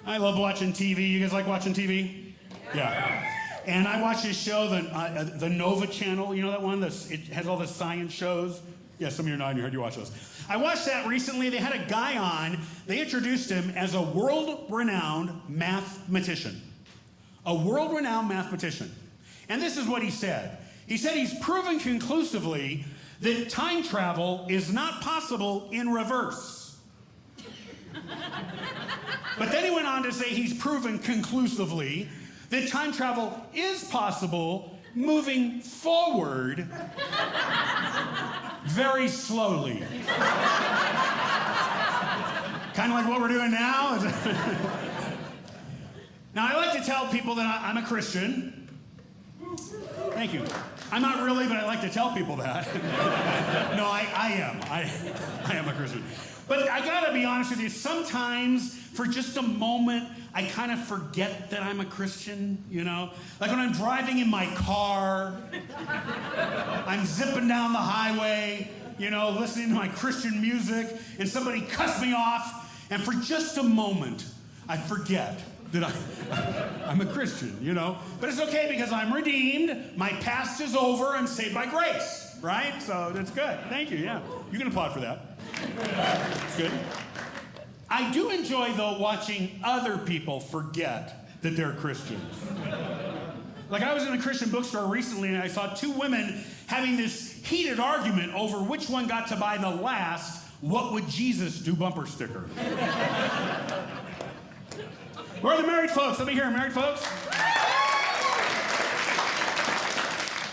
I love watching TV. You guys like watching TV? Yeah. And I watch this show, the Nova channel. You know that one? It has all the science shows. Yeah, some of you are nodding your head. You watch those. I watched that recently. They had a guy on. They introduced him as a world-renowned mathematician. A world-renowned mathematician. And this is what he said. He said he's proven conclusively that time travel is not possible in reverse. But then he went on to say he's proven conclusively that time travel is possible moving forward very slowly. Kind of like what we're doing now. Now, I like to tell people that I'm a Christian. Thank you. I'm not really, but I like to tell people that. No, I am. I am a Christian. But I gotta be honest with you, sometimes, for just a moment, I kind of forget that I'm a Christian, you know? Like when I'm driving in my car, I'm zipping down the highway, you know, listening to my Christian music, and somebody cuts me off, and for just a moment, I forget that I'm a Christian, you know? But it's okay because I'm redeemed, my past is over, I'm saved by grace, right? So that's good. Thank you, yeah. You can applaud for that. It's good. I do enjoy, though, watching other people forget that they're Christians. Like, I was in a Christian bookstore recently, and I saw two women having this heated argument over which one got to buy the last "What Would Jesus Do" bumper sticker. Where are the married folks? Let me hear married folks.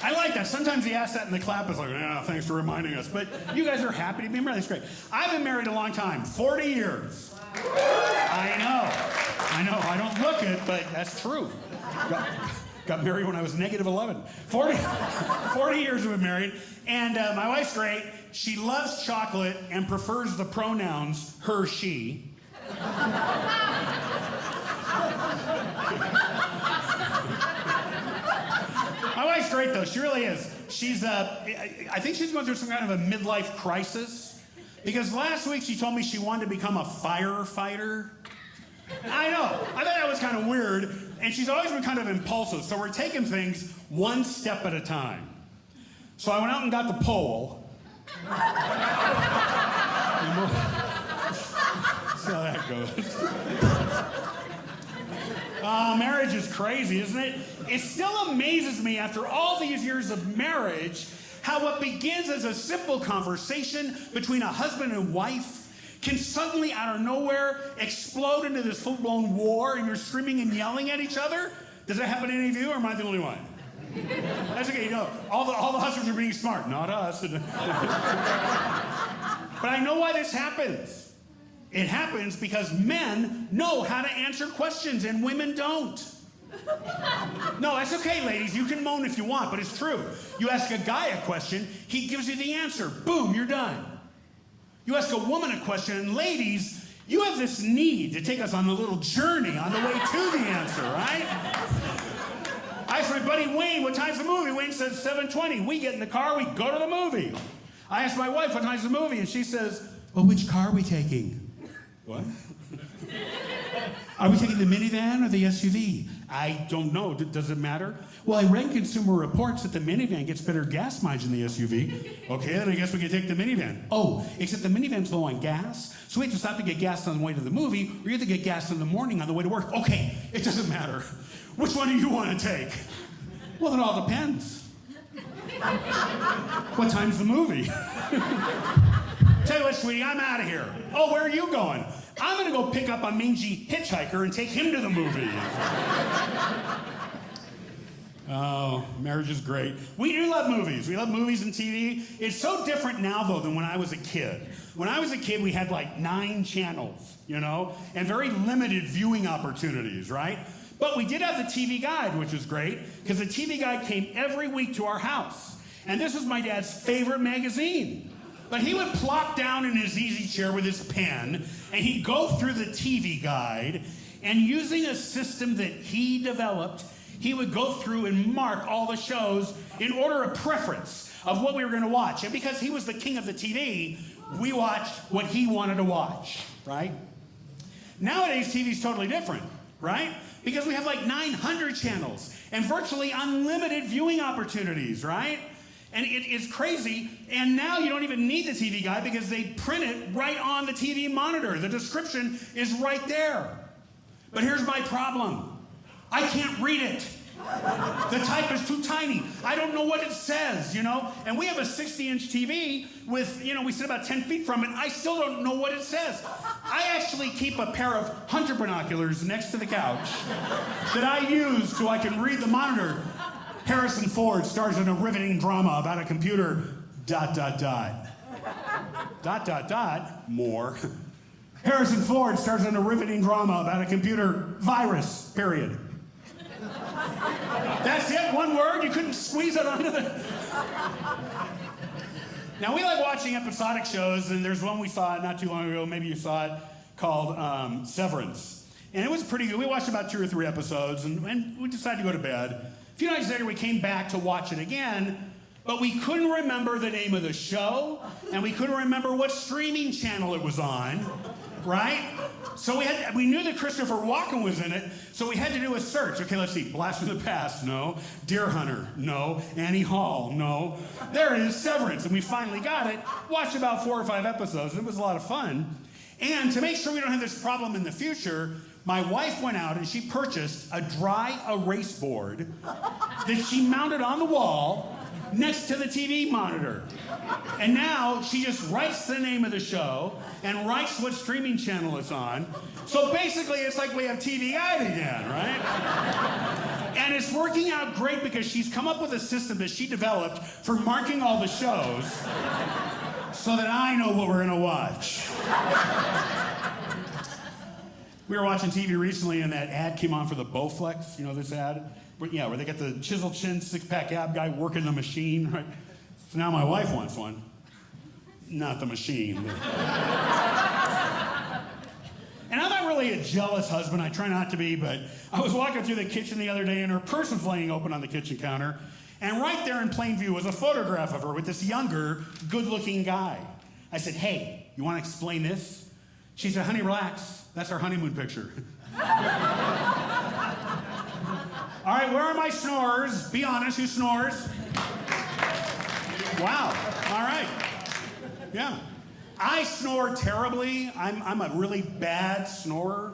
I like that. Sometimes he asks that and the clap is like, yeah, thanks for reminding us. But you guys are happy to be married. That's great. I've been married a long time, 40 years. I know. I don't look it, but that's true. Got married when I was -11. 40 years we've been married. And my wife's great. She loves chocolate and prefers the pronouns her, she. My wife's great, though. She really is. I think she's going through some kind of a midlife crisis. Because last week she told me she wanted to become a firefighter. I know. I thought that was kind of weird. And she's always been kind of impulsive. So we're taking things one step at a time. So I went out and got the pole. See how that goes. Oh, marriage is crazy, isn't it? It still amazes me after all these years of marriage how what begins as a simple conversation between a husband and wife can suddenly, out of nowhere, explode into this full-blown war and you're screaming and yelling at each other. Does that happen to any of you, or am I the only one? That's okay, you know, all the husbands are being smart, not us. But I know why this happens. It happens because men know how to answer questions and women don't. No, that's okay, ladies. You can moan if you want, but it's true. You ask a guy a question, he gives you the answer. Boom, you're done. You ask a woman a question, and ladies, you have this need to take us on a little journey on the way to the answer, right? I asked my buddy Wayne, what time's the movie? Wayne says 7:20. We get in the car, we go to the movie. I asked my wife, what time's the movie? And she says, well, which car are we taking? What? Are we taking the minivan or the SUV? I don't know. Does it matter? Well, I read Consumer Reports that the minivan gets better gas mileage than the SUV. Okay, then I guess we can take the minivan. Oh, except the minivan's low on gas, so we have to stop to get gas on the way to the movie, or you have to get gas in the morning on the way to work. Okay, it doesn't matter. Which one do you want to take? Well, it all depends. What time's the movie? Tell you what, sweetie, I'm out of here. Oh, where are you going? I'm going to go pick up a mangy hitchhiker and take him to the movie. Oh, marriage is great. We do love movies. We love movies and TV. It's so different now, though, than when I was a kid. When I was a kid, we had like 9 channels, you know, and very limited viewing opportunities, right? But we did have the TV Guide, which was great, because the TV Guide came every week to our house. And this was my dad's favorite magazine. But he would plop down in his easy chair with his pen, and he'd go through the TV Guide, and using a system that he developed, he would go through and mark all the shows in order of preference of what we were going to watch. And because he was the king of the TV, we watched what he wanted to watch, right? Nowadays, TV's totally different, right? Because we have like 900 channels and virtually unlimited viewing opportunities, right? And it's crazy. And now you don't even need the TV guide because they print it right on the TV monitor. The description is right there. But here's my problem. I can't read it. The type is too tiny. I don't know what it says, And we have a 60-inch TV with, we sit about 10 feet from it. I still don't know what it says. I actually keep a pair of hunter binoculars next to the couch that I use so I can read the monitor. Harrison Ford stars in a riveting drama about a computer, ... More. Harrison Ford stars in a riveting drama about a computer virus, period. That's it, one word? You couldn't squeeze it onto the... Now, we like watching episodic shows, and there's one we saw not too long ago, maybe you saw it, called Severance. And it was pretty good. We watched about 2 or 3 episodes, and we decided to go to bed. A few nights later, we came back to watch it again, but we couldn't remember the name of the show, and we couldn't remember what streaming channel it was on, right? So we knew that Christopher Walken was in it, so we had to do a search. Okay, let's see. Blast from the Past, no. Deer Hunter, no. Annie Hall, no. There it is, Severance, and we finally got it. Watched about 4 or 5 episodes. It was a lot of fun. And to make sure we don't have this problem in the future, my wife went out and she purchased a dry erase board that she mounted on the wall next to the TV monitor. And now she just writes the name of the show and writes what streaming channel it's on. So basically it's like we have TV Guide again, right? And it's working out great because she's come up with a system that she developed for marking all the shows so that I know what we're gonna watch. We were watching TV recently and that ad came on for the Bowflex, this ad? Where they got the chiseled chin, 6-pack ab guy working the machine, right? So now my wife wants one. Not the machine. And I'm not really a jealous husband, I try not to be, but I was walking through the kitchen the other day and her purse was laying open on the kitchen counter, and right there in plain view was a photograph of her with this younger, good-looking guy. I said, hey, you want to explain this? She said, honey, relax. That's our honeymoon picture. All right, where are my snorers? Be honest, who snores? Wow, all right. Yeah. I snore terribly. I'm a really bad snorer.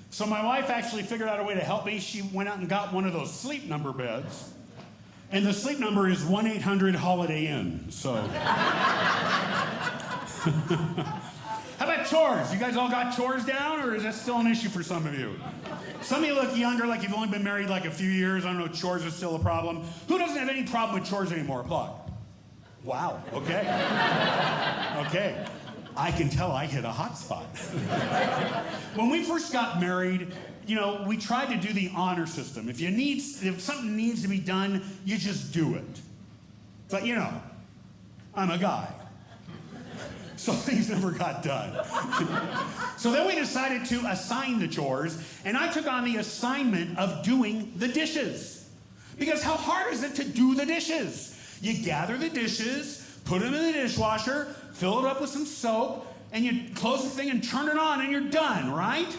So my wife actually figured out a way to help me. She went out and got one of those sleep number beds. And the sleep number is 1-800-HOLIDAY INN, so. How about chores? You guys all got chores down, or is that still an issue for some of you? Some of you look younger, like you've only been married like a few years. I don't know, chores are still a problem. Who doesn't have any problem with chores anymore? Applaud. Wow, okay. Okay. I can tell I hit a hot spot. When we first got married, we tried to do the honor system. If something needs to be done, you just do it. But I'm a guy. So things never got done. So then we decided to assign the chores, and I took on the assignment of doing the dishes. Because how hard is it to do the dishes? You gather the dishes, put them in the dishwasher, fill it up with some soap, and you close the thing and turn it on and you're done, right?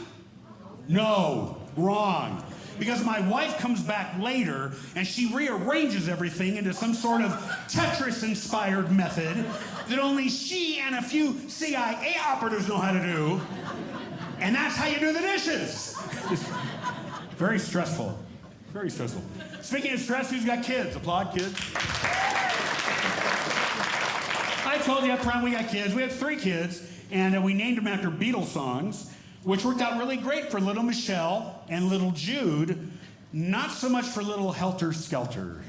No, wrong. Because my wife comes back later and she rearranges everything into some sort of Tetris-inspired method that only she and a few CIA operatives know how to do. And that's how you do the dishes. Very stressful. Very stressful. Speaking of stress, who's got kids? Applaud, kids. I told you up front we got kids. We have 3 kids, and we named them after Beatles songs, which worked out really great for little Michelle and little Jude, not so much for little Helter Skelter.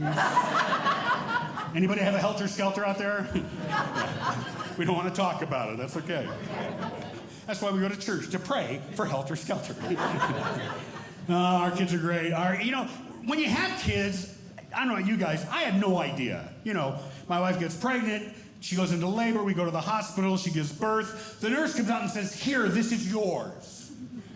Anybody have a Helter Skelter out there? We don't want to talk about it, that's okay. That's why we go to church, to pray for Helter Skelter. Our kids are great. When you have kids, I don't know about you guys, I had no idea. My wife gets pregnant, she goes into labor, we go to the hospital, she gives birth. The nurse comes out and says, here, this is yours.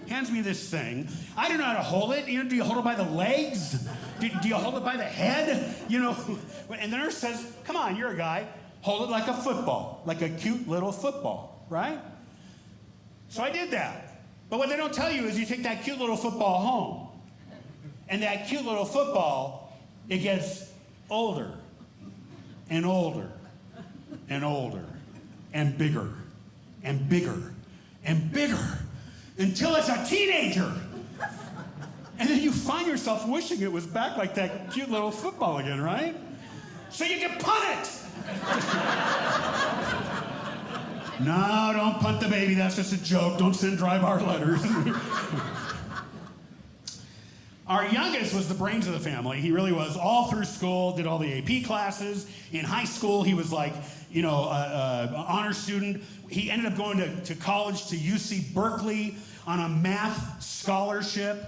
Hands me this thing. I don't know how to hold it. Do you hold it by the legs? Do you hold it by the head? And the nurse says, come on, you're a guy. Hold it like a football, like a cute little football, right? So I did that. But what they don't tell you is you take that cute little football home. And that cute little football, it gets older and older and older and bigger and bigger and bigger until it's a teenager. And then you find yourself wishing it was back like that cute little football again, right? So you can punt it. No, don't punt the baby. That's just a joke. Don't send dry-bar letters. Our youngest was the brains of the family. He really was. All through school, did all the AP classes. In high school, he was like, an honor student. He ended up going to college to UC Berkeley on a math scholarship.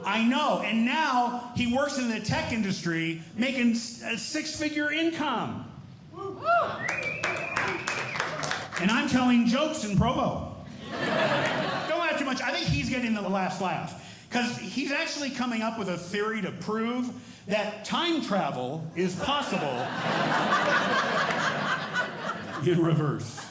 I know. And now he works in the tech industry, making a six-figure income. And I'm telling jokes in Provo. Don't laugh too much. I think he's getting the last laugh. Because he's actually coming up with a theory to prove that time travel is possible in reverse.